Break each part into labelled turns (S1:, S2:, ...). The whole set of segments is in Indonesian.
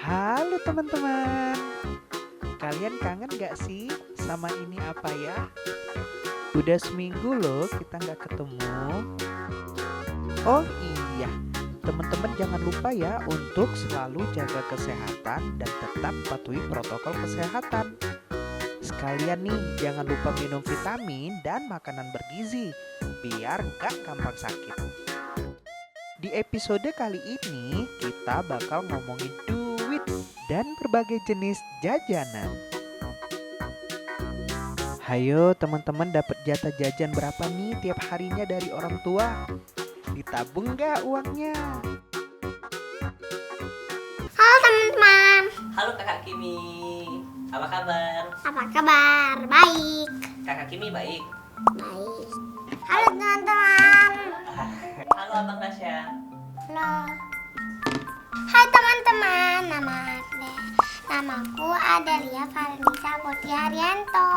S1: Halo teman-teman, kalian kangen gak sih sama ini apa ya? Udah seminggu loh kita gak ketemu. Oh iya, teman-teman jangan lupa ya untuk selalu jaga kesehatan dan tetap patuhi protokol kesehatan. Sekalian nih, jangan lupa minum vitamin dan makanan bergizi biar gak gampang sakit. Di episode kali ini kita bakal ngomongin duit dan berbagai jenis jajanan. Hayo teman-teman, dapat jatah jajan berapa nih tiap harinya dari orang tua? Ditabung gak uangnya?
S2: Halo teman-teman,
S3: Halo Kakak Kimi, apa kabar?
S2: apa kabar? Baik.
S3: Kakak Kimi baik.
S2: Baik. Halo teman-teman.
S3: Halo Abang Tasya.
S2: Halo. Hai teman-teman, namaku Adelia Farnisa Putri Haryanto.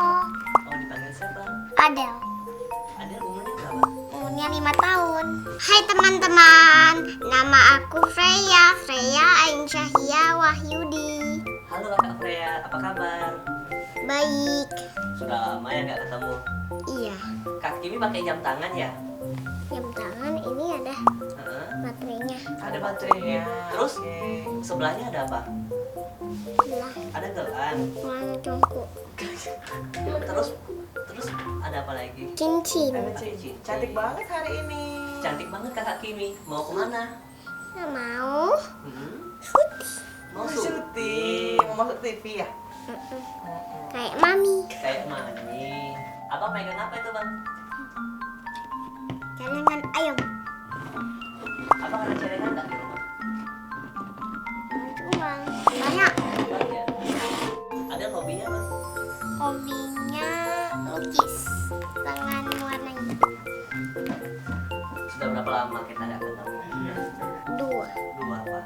S3: Oh, dipanggil siapa?
S2: Adel,
S3: Adel umurnya berapa?
S2: umurnya 5 tahun. Hai teman-teman, nama aku Freya Ainsyahia Wahyudi.
S3: Halo Kakak Freya, apa kabar?
S2: Baik.
S3: Sudah lama ya nggak ketemu.
S2: Iya,
S3: Kak Kimi pakai jam tangan ya?
S2: jam tangan ini ada
S3: Heeh.
S2: baterainya.
S3: Ada baterainya. Terus sebelahnya ada apa?
S2: Belah,
S3: Ada gelang.
S2: warna congku.
S3: Terus ada apa lagi?
S2: Cincin.
S3: Ada cincin.
S4: Cantik banget hari ini.
S3: Cantik banget Kakak Kimi. Mau kemana?
S2: Nggak mau.
S3: Mau
S4: Mau syuting, mau masuk TV ya?
S2: Kayak mami.
S3: Kayak mani. Abang pegang apa itu bang?
S2: Celengan ayam.
S3: Abang ada celengan nggak di rumah?
S2: Uang. Banyak.
S3: Banyak. Ada hobinya bang?
S2: Hobinya lukis dengan warnanya.
S3: Sudah berapa lama kita nggak ketemu?
S2: 2
S3: apa?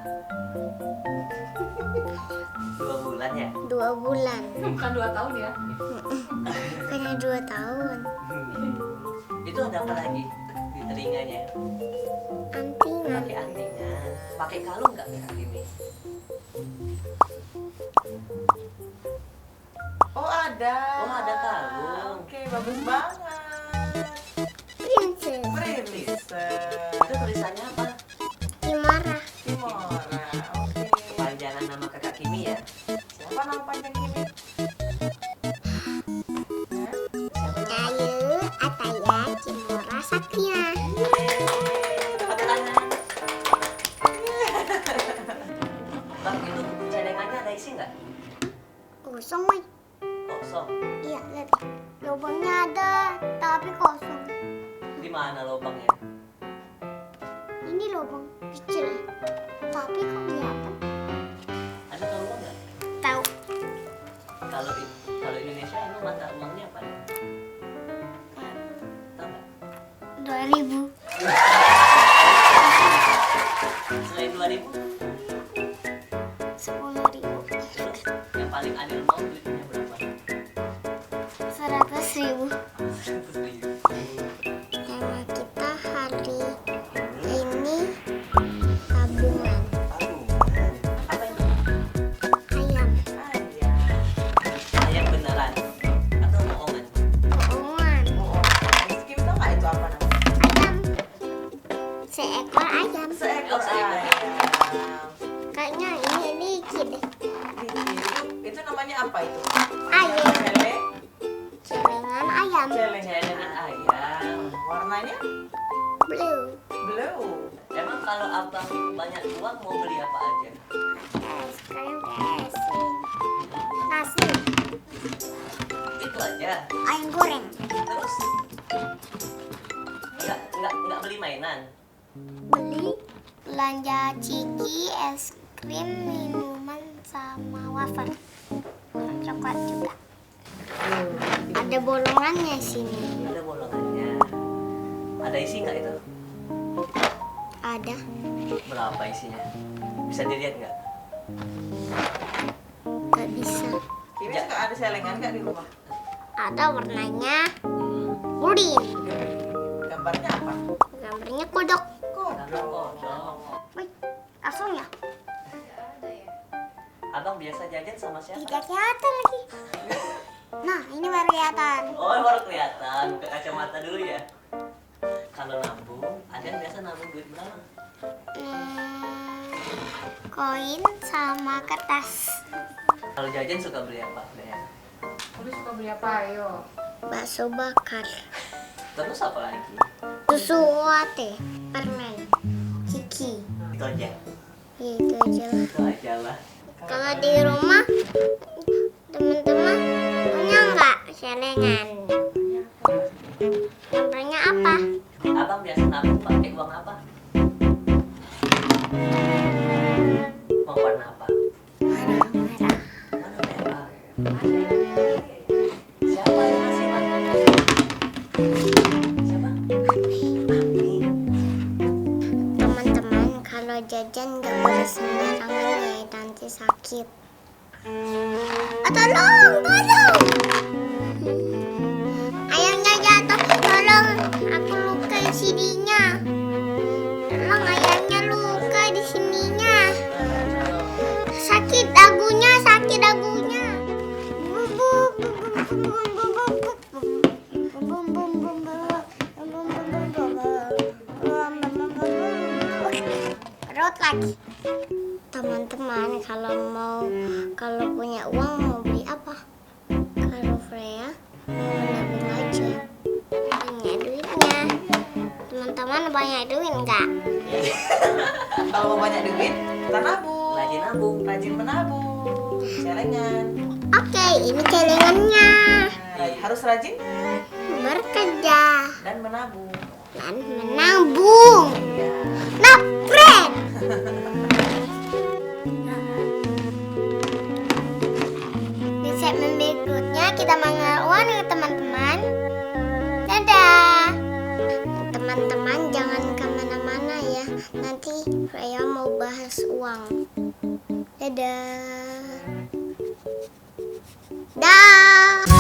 S3: 2 bulan ya?
S2: 2 bulan.
S5: Bukan 2 tahun ya?
S2: Kayaknya 2 tahun.
S3: Itu ada apa lagi di telinganya?
S2: Antingan.
S3: Pakai antingan. Pakai kalung nggak Kak Kimi?
S4: Oh ada.
S3: Oh, ada kalung.
S4: Oke, bagus banget.
S2: Princess.
S4: Princess.
S3: Itu tulisannya apa?
S2: Kimara.
S4: Kimora. Oke.
S3: Panjangan nama Kakak Kimi ya?
S4: Siapa nama panjang Kimi?
S2: Ayu, Ataya, Kimura, Satria.
S3: Tepuk tangan. Bang, itu celengannya ada isi nggak?
S2: Kosong, woi.
S3: Kosong.
S2: Iya, lihat. Lubangnya ada, tapi kosong.
S3: Di mana lubangnya?
S2: Ini lubang kecil, tapi kok kelihatan?
S3: Ada tahu nggak?
S2: Tahu.
S3: Kalau Indonesia emang mata uangnya apa ya? Tahu nggak?
S2: 2000.
S3: Selain 2000,
S2: 10.000.
S3: terus yang paling adil mau duitnya berapa?
S2: 100.000.
S3: 100.000.
S2: Tema kita hari ini tabungan
S3: Apa itu?
S2: ayam.
S4: Ayam.
S3: Ayam beneran atau bohongan?
S2: Bohongan.
S4: Oh, Kim tau nggak itu apa namanya?
S2: Ayam. Seekor ayam.
S4: Seekor
S3: Seekor.
S4: ayam.
S2: Kayaknya ini dikit deh.
S4: Itu namanya apa itu?
S2: Ayam.
S4: Celengan.
S2: Celengan ayam.
S3: Celengan ayam.
S4: Warnanya
S2: Blue.
S4: blue.
S3: Emang kalau abang banyak uang mau beli apa aja?
S2: Es krim resin. Nasi.
S3: Itu aja.
S2: Ayam goreng.
S3: Terus nggak beli mainan.
S2: Beli belanja ciki, es krim, minuman, sama wafer. Coklat juga. Ada bolongannya sini.
S3: Ada bolongannya. Ada isi nggak itu?
S2: Ada.
S3: Berapa isinya? Bisa dilihat nggak?
S2: Gak bisa.
S4: Kimi suka ada celengan nggak di rumah?
S2: Ada warnanya kuning.
S4: Gambarnya apa?
S2: Gambarnya kodok.
S3: Kodok.
S2: Wih, langsung ya?
S3: Abang biasa jajan sama siapa?
S2: Tidak kelihatan lagi. Nah, ini baru kelihatan.
S3: Oh, baru kelihatan. Buka kacamata dulu ya. Kalau nabung, Adian biasa nabung duit berapa?
S2: Koin sama kertas.
S3: Kalau jajan suka beli apa? Dea?
S5: Lu suka beli apa, ayo?
S2: Bakso bakar.
S3: Terus apa lagi?
S2: Susu latte. Permen. Ciki.
S3: Itu aja.
S2: Ya, itu aja lah.
S3: Itu aja lah.
S2: Kalau di rumah, teman-teman punya nggak celengan? Nomornya apa?
S3: Abang biasa nabung pakai uang apa? Uang warna apa?
S2: Merah.
S3: Mana merah? Siapa yang ngasih, Bang? Siapa? Mami.
S2: Teman-teman, kalau jajan nggak boleh sembarangan ya, nanti sakit. Tolong! Ayamnya jatuh, tolong! Aku luka di sininya. Tolong, ayamnya luka di sininya. Sakit dagunya. Perut lagi. Teman-teman, kalau punya uang mau beli apa? Kalau Freya mau nabung aja. Banyak duitnya. Teman-teman banyak duit nggak?
S4: Kalau mau banyak duit, kita nabung.
S3: Rajin nabung.
S4: Rajin menabung. Celengan.
S2: Oke, ini celengannya.
S4: Harus rajin
S2: Bekerja
S4: dan menabung.
S2: dan menabung. Napret. Di segmen berikutnya kita mengeluarkan ke teman-teman. Dadah. Teman-teman jangan kemana-mana ya. Nanti saya mau bahas uang. Dadah. Dah.